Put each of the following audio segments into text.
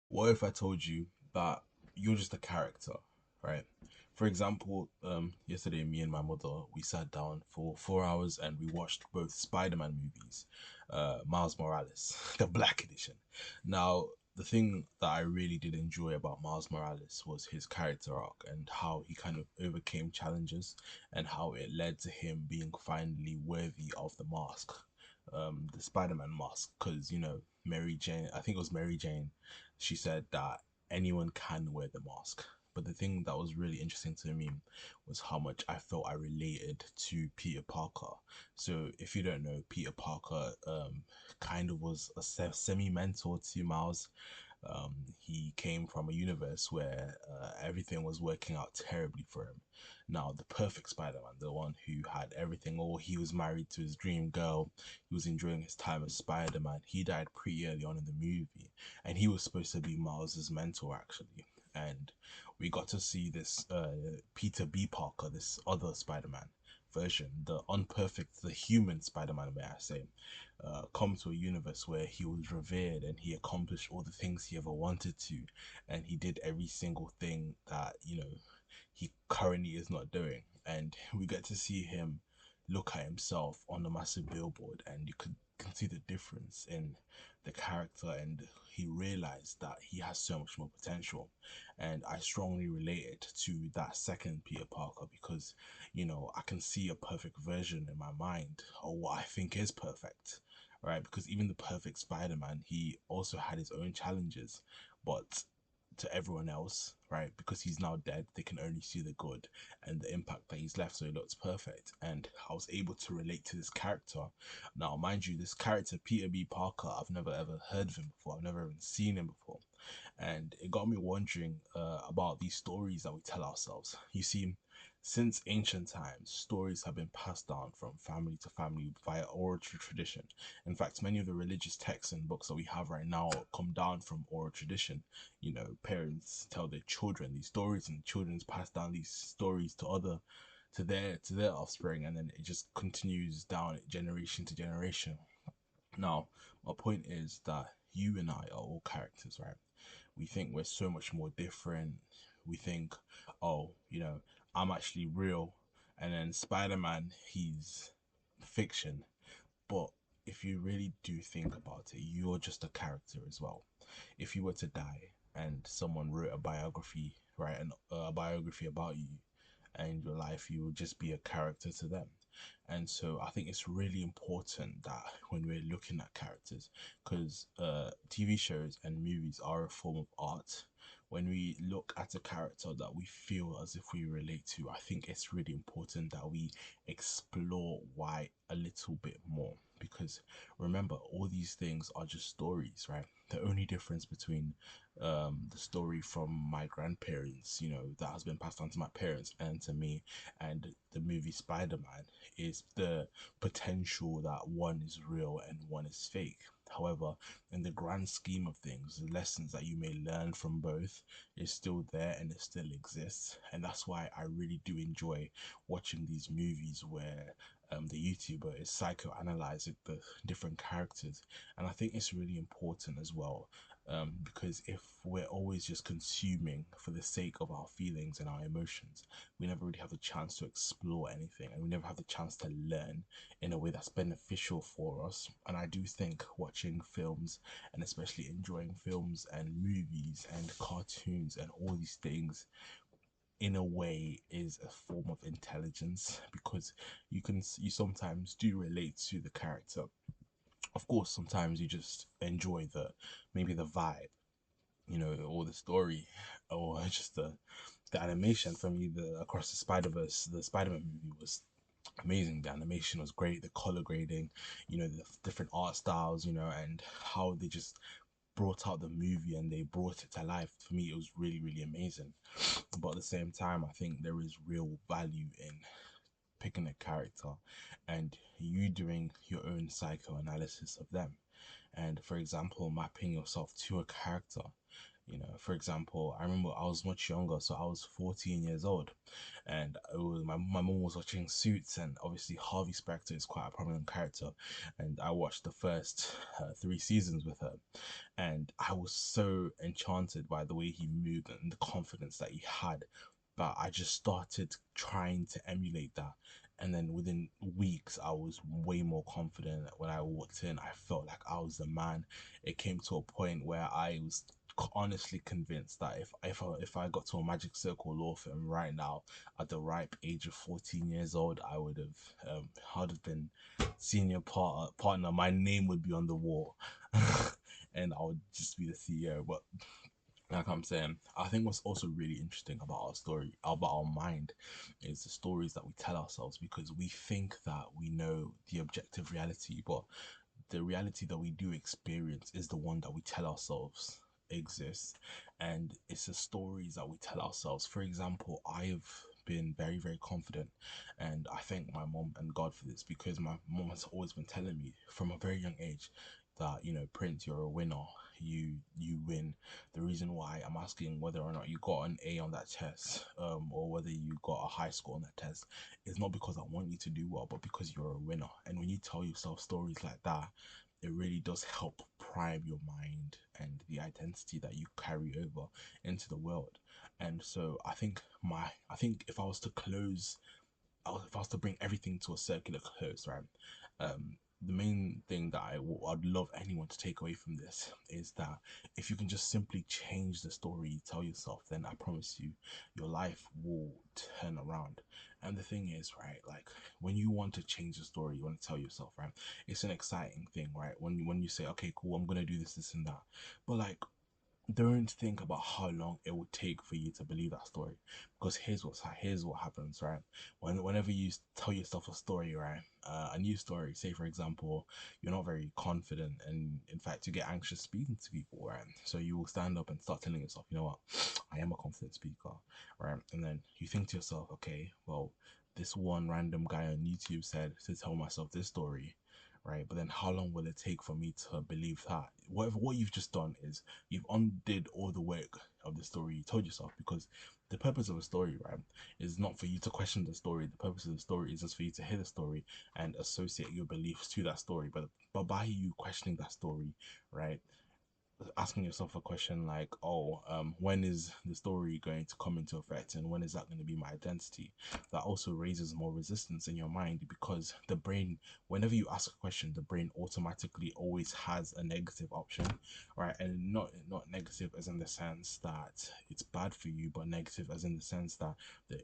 What if I told you that you're just a character, right? For example, yesterday me and my mother we sat down for 4 hours and we watched both Spider-Man movies, Miles Morales, the Black Edition. Now, the thing that I really did enjoy about Miles Morales was his character arc and how he kind of overcame challenges and how it led to him being finally worthy of the mask, the Spider-Man mask, because Mary Jane, I think it was Mary Jane, she said that anyone can wear the mask. But the thing that was really interesting to me was how much I felt I related to Peter Parker. So if you don't know, Peter Parker kind of was a semi mentor to Miles. He came from a universe where everything was working out terribly for him. Now, the perfect Spider-Man, the one who had everything, or he was married to his dream girl, he was enjoying his time as Spider-Man. He died pretty early on in the movie, and he was supposed to be Miles's mentor actually. And we got to see this Peter B. Parker, this other Spider-Man version, the unperfect, the human Spider-Man, may I say, come to a universe where he was revered and he accomplished all the things he ever wanted to, and he did every single thing that he currently is not doing. And we get to see him look at himself on a massive billboard, and you can see the difference in the character, and he realized that he has so much more potential. And I strongly related to that second Peter Parker because I can see a perfect version in my mind, or what I think is perfect, right? Because even the perfect Spider-Man, he also had his own challenges, but to everyone else, right? Because he's now dead, they can only see the good and the impact that he's left, so it looks perfect. And I was able to relate to this character. Now, mind you, this character, Peter B. Parker, I've never ever heard of him before, I've never even seen him before. And it got me wondering about these stories that we tell ourselves. You see, since ancient times, stories have been passed down from family to family via oral tradition. In fact, many of the religious texts and books that we have right now come down from oral tradition. Parents tell their children these stories, and children's pass down these stories to their offspring, and then it just continues down generation to generation. Now, my point is that you and I are all characters, right? We think we're so much more different. We think, oh, I'm actually real. And then Spider Man, he's fiction. But if you really do think about it, you're just a character as well. If you were to die and someone wrote a biography, right, a biography about you and your life, you would just be a character to them. And so I think it's really important that when we're looking at characters, because TV shows and movies are a form of art, when we look at a character that we feel as if we relate to, I think it's really important that we explore why a little bit more. Because remember, all these things are just stories, right? The only difference between the story from my grandparents, that has been passed on to my parents and to me, and the movie Spider-Man is the potential that one is real and one is fake. However, in the grand scheme of things, the lessons that you may learn from both is still there and it still exists. And that's why I really do enjoy watching these movies where the YouTuber is psychoanalyzing the different characters. And I think it's really important as well, because if we're always just consuming for the sake of our feelings and our emotions, we never really have the chance to explore anything, and we never have the chance to learn in a way that's beneficial for us. And I do think watching films, and especially enjoying films and movies and cartoons and all these things, in a way is a form of intelligence, because you sometimes do relate to the character. Of course, sometimes you just enjoy maybe the vibe, or the story, or just the animation. For me, the Across the Spider Verse, the Spider Man movie was amazing. The animation was great. The color grading, the different art styles, and how they just brought out the movie and they brought it to life. For me, it was really, really amazing. But at the same time, I think there is real value in picking a character and you doing your own psychoanalysis of them. And for example, mapping yourself to a character. For example, I remember I was much younger, so I was 14 years old, and my mom was watching Suits, and obviously Harvey Specter is quite a prominent character, and I watched the first 3 seasons with her, and I was so enchanted by the way he moved and the confidence that he had. But I just started trying to emulate that. And then within weeks, I was way more confident. When I walked in, I felt like I was the man. It came to a point where I was honestly convinced that if I got to a Magic Circle law firm right now at the ripe age of 14 years old, I'd have been senior partner. My name would be on the wall. And I would just be the CEO. But like I'm saying, I think what's also really interesting about our story, about our mind, is the stories that we tell ourselves, because we think that we know the objective reality, but the reality that we do experience is the one that we tell ourselves exists. And it's the stories that we tell ourselves. For example, I've been very, very confident, and I thank my mom and God for this, because my mom has always been telling me from a very young age that, Prince, you're a winner. You win. The reason why I'm asking whether or not you got an A on that test, or whether you got a high score on that test, is not because I want you to do well, but because you're a winner. And when you tell yourself stories like that, it really does help prime your mind and the identity that you carry over into the world. And so I think if I was to close, if I was to bring everything to a circular close, right? The main thing that I'd love anyone to take away from this is that if you can just simply change the story you tell yourself, then I promise you, your life will turn around. And the thing is, right, like when you want to change the story, you want to tell yourself, right, it's an exciting thing, right? When you say, okay, cool, I'm gonna do this and that, but like don't think about how long it would take for you to believe that story, because here's what happens, right? Whenever you tell yourself a story, right, a new story, say for example you're not very confident, and in fact you get anxious speaking to people, right? So you will stand up and start telling yourself, you know what, I am a confident speaker, right? And then you think to yourself, okay, well, this one random guy on YouTube said to tell myself this story, right? But then how long will it take for me to believe that? What you've just done is you've undid all the work of the story you told yourself, because the purpose of a story, right, is not for you to question the story. The purpose of the story is just for you to hear the story and associate your beliefs to that story. But by you questioning that story, right, asking yourself a question like, oh, when is the story going to come into effect, and when is that going to be my identity? That also raises more resistance in your mind, because the brain, whenever you ask a question, the brain automatically always has a negative option, right? And not negative as in the sense that it's bad for you, but negative as in the sense that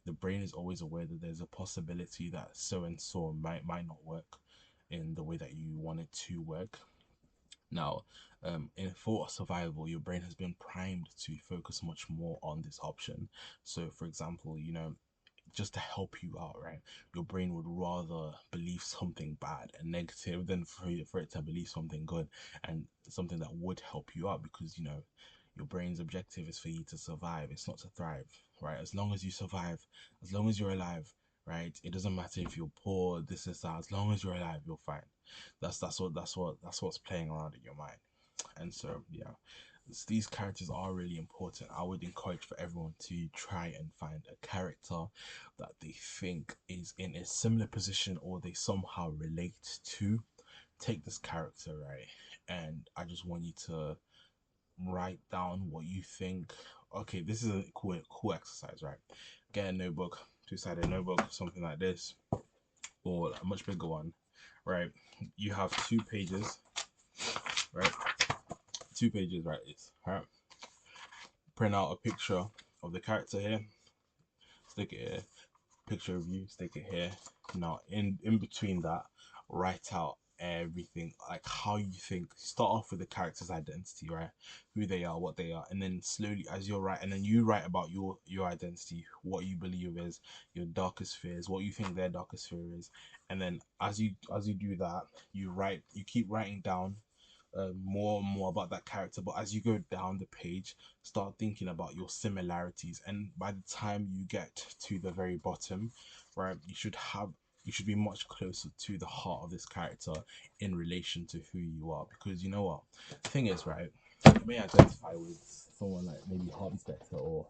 the brain is always aware that there's a possibility that so and so might not work in the way that you want it to work. Now, for survival, your brain has been primed to focus much more on this option. So, for example, just to help you out, right? Your brain would rather believe something bad and negative than for it to believe something good and something that would help you out, because your brain's objective is for you to survive. It's not to thrive, right? As long as you survive, as long as you're alive, right? It doesn't matter if you're poor, this is that. As long as you're alive, you're fine. That's what's playing around in your mind. And so yeah, these characters are really important. I would encourage for everyone to try and find a character that they think is in a similar position or they somehow relate to. Take this character, right, and I just want you to write down what you think. Okay, this is a cool exercise, right? Get a notebook, two-sided notebook, something like this, or a much bigger one, right? You have 2 pages, right? 2 pages, right? It's right. Print out a picture of the character here, stick it here. Picture of you, stick it here. Now, in between that, write out everything, like how you think. Start off with the character's identity, right? Who they are, what they are, and then slowly, as you're writing, and then you write about your identity, what you believe is your darkest fears, what you think their darkest fear is, and then as you do that, you keep writing down more and more about that character. But as you go down the page, start thinking about your similarities, and by the time you get to the very bottom, right, you should be much closer to the heart of this character in relation to who you are. Because you know what, the thing is, right, you may identify with someone like maybe Harvey Specter or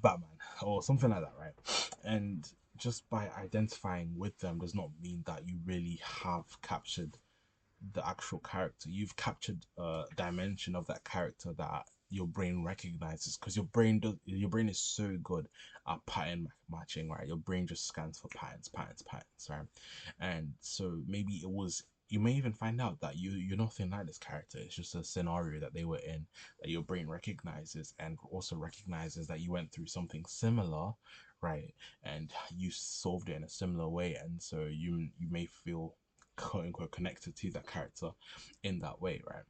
Batman or something like that, right? And just by identifying with them does not mean that you really have captured the actual character. You've captured a dimension of that character that your brain recognizes, because your brain is so good at pattern matching, right? Your brain just scans for patterns, right? And so maybe it was, you may even find out that you're nothing like this character. It's just a scenario that they were in that your brain recognizes, and also recognizes that you went through something similar, right? And you solved it in a similar way, and so you may feel quote unquote connected to that character in that way, right?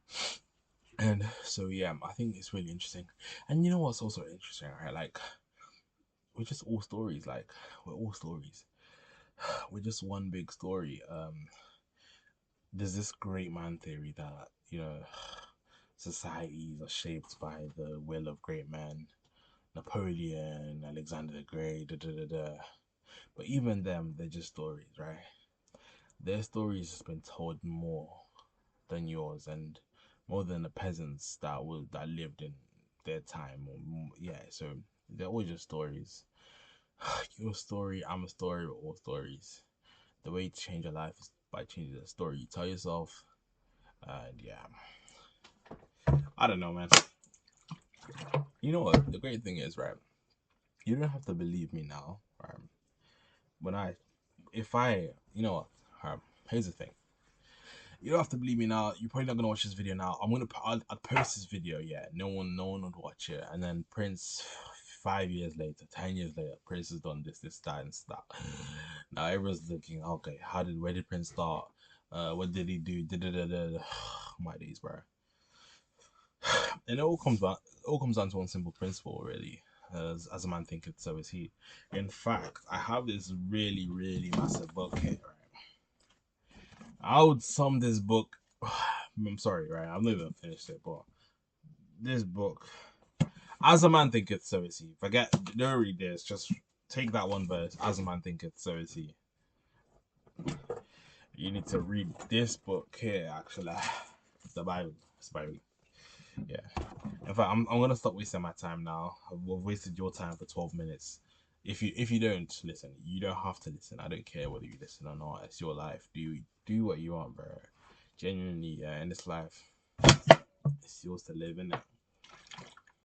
And so yeah, I think it's really interesting. And you know what's also interesting, right? Like, we're just all stories. Like, we're all stories. We're just one big story. There's this great man theory that, societies are shaped by the will of great men. Napoleon, Alexander the Great, da da da da. But even them, they're just stories, right? Their stories has been told more than yours, and more than the peasants that lived in their time. Or, yeah, so they're all just stories. Your story, I'm a story, we're all stories. The way to change your life is by changing the story you tell yourself. And yeah, I don't know, man. You know what? The great thing is, right? You don't have to believe me now, right? When I, if I, you know what? Here's the thing. You don't have to believe me now. You're probably not gonna watch this video now. I'll post this video. Yeah, no one would watch it. And then Prince, 5 years later, 10 years later, Prince has done this, that, and that. Now everyone's looking. Okay, where did Prince start? What did he do? My days, bro. And it all comes down to one simple principle, really. As a man thinketh, so is he. In fact, I have this really, really massive book here, right? I would sum this book. I'm sorry, right? I'm not even finished it, but this book, as a man thinketh, so is he. Forget, don't read this. Just take that one verse. As a man thinketh, so is he. You need to read this book here. Actually, it's the Bible. It's the Bible. Yeah. In fact, I'm gonna stop wasting my time now. We've wasted your time for 12 minutes. If you don't listen, you don't have to listen. I don't care whether you listen or not. It's your life. Do what you want, bro. Genuinely, yeah. In this life, it's yours to live, innit?